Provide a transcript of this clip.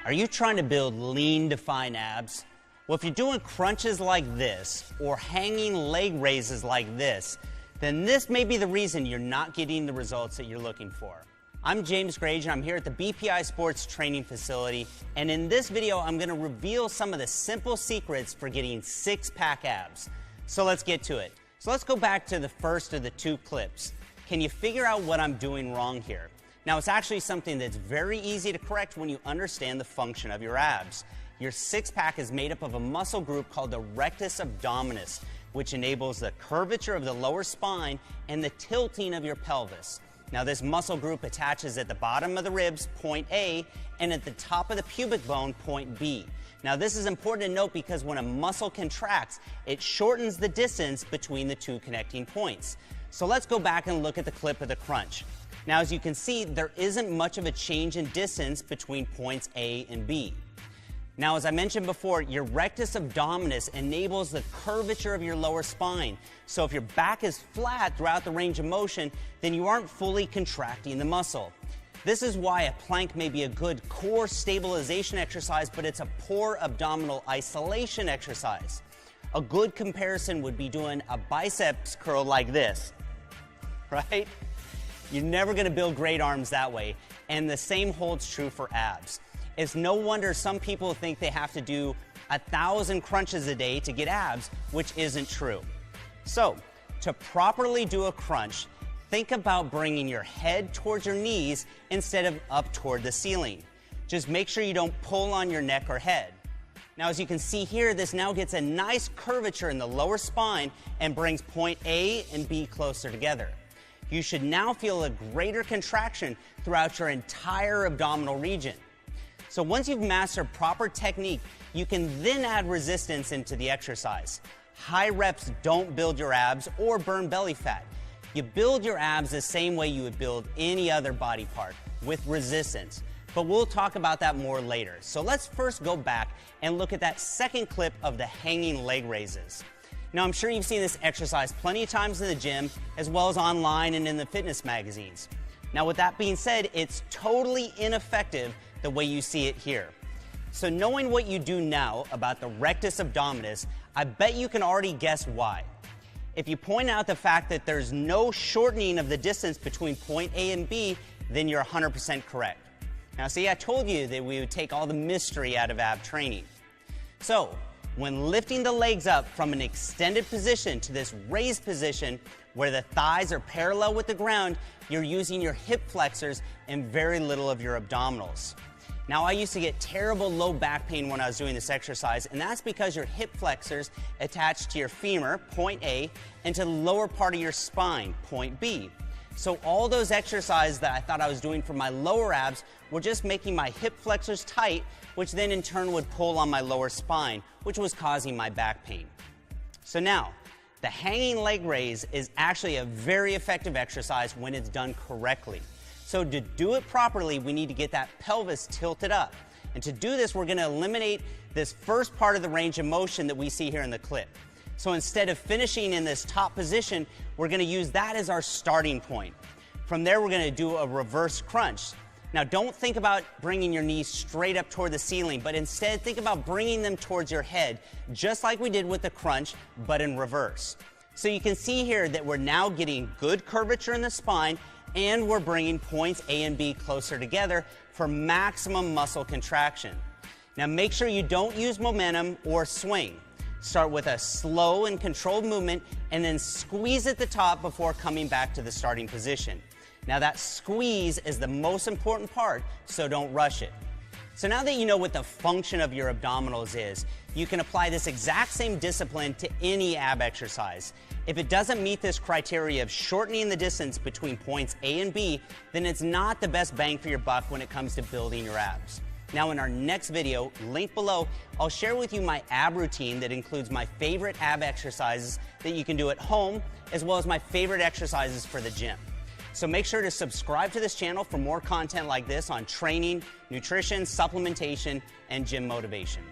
Are you trying to build lean, defined abs? Well, if you're doing crunches like this or hanging leg raises like this, then this may be the reason you're not getting the results that you're looking for. I'm James Grage, and I'm here at the BPI Sports Training Facility, and in this video, I'm going to reveal some of the simple secrets for getting six-pack abs. So let's get to it. So let's go back to the first of the two clips. Can you figure out what I'm doing wrong here? Now, it's actually something that's very easy to correct when you understand the function of your abs. Your six-pack is made up of a muscle group called the rectus abdominis, which enables the curvature of the lower spine and the tilting of your pelvis. Now, this muscle group attaches at the bottom of the ribs, point A, and at the top of the pubic bone, point B. Now, this is important to note because when a muscle contracts, it shortens the distance between the two connecting points. So let's go back and look at the clip of the crunch. Now, as you can see, there isn't much of a change in distance between points A and B. Now, as I mentioned before, your rectus abdominis enables the curvature of your lower spine. So if your back is flat throughout the range of motion, then you aren't fully contracting the muscle. This is why a plank may be a good core stabilization exercise, but it's a poor abdominal isolation exercise. A good comparison would be doing a biceps curl like this, right? You're never going to build great arms that way, and the same holds true for abs. It's no wonder some people think they have to do 1,000 crunches a day to get abs, which isn't true. So, to properly do a crunch, think about bringing your head towards your knees instead of up toward the ceiling. Just make sure you don't pull on your neck or head. Now, as you can see here, this now gets a nice curvature in the lower spine and brings point A and B closer together. You should now feel a greater contraction throughout your entire abdominal region. So once you've mastered proper technique, you can then add resistance into the exercise. High reps don't build your abs or burn belly fat. You build your abs the same way you would build any other body part, with resistance. But we'll talk about that more later. So let's first go back and look at that second clip of the hanging leg raises. Now, I'm sure you've seen this exercise plenty of times in the gym, as well as online and in the fitness magazines. Now, with that being said, it's totally ineffective the way you see it here. So knowing what you do now about the rectus abdominis, I bet you can already guess why. If you point out the fact that there's no shortening of the distance between point A and B, then you're 100% correct. Now, see, I told you that we would take all the mystery out of ab training. So, when lifting the legs up from an extended position to this raised position where the thighs are parallel with the ground, you're using your hip flexors and very little of your abdominals. Now, I used to get terrible low back pain when I was doing this exercise, and that's because your hip flexors attach to your femur, point A, and to the lower part of your spine, point B. So all those exercises that I thought I was doing for my lower abs were just making my hip flexors tight, which then in turn would pull on my lower spine, which was causing my back pain. So now, the hanging leg raise is actually a very effective exercise when it's done correctly. So to do it properly, we need to get that pelvis tilted up. And to do this, we're going to eliminate this first part of the range of motion that we see here in the clip. So instead of finishing in this top position, we're going to use that as our starting point. From there, we're going to do a reverse crunch. Now, don't think about bringing your knees straight up toward the ceiling, but instead think about bringing them towards your head, just like we did with the crunch, but in reverse. So you can see here that we're now getting good curvature in the spine, and we're bringing points A and B closer together for maximum muscle contraction. Now, make sure you don't use momentum or swing. Start with a slow and controlled movement and then squeeze at the top before coming back to the starting position. Now, that squeeze is the most important part, so don't rush it. So now that you know what the function of your abdominals is, you can apply this exact same discipline to any ab exercise. If it doesn't meet this criteria of shortening the distance between points A and B, then it's not the best bang for your buck when it comes to building your abs. Now, in our next video, linked below, I'll share with you my ab routine that includes my favorite ab exercises that you can do at home, as well as my favorite exercises for the gym. So make sure to subscribe to this channel for more content like this on training, nutrition, supplementation, and gym motivation.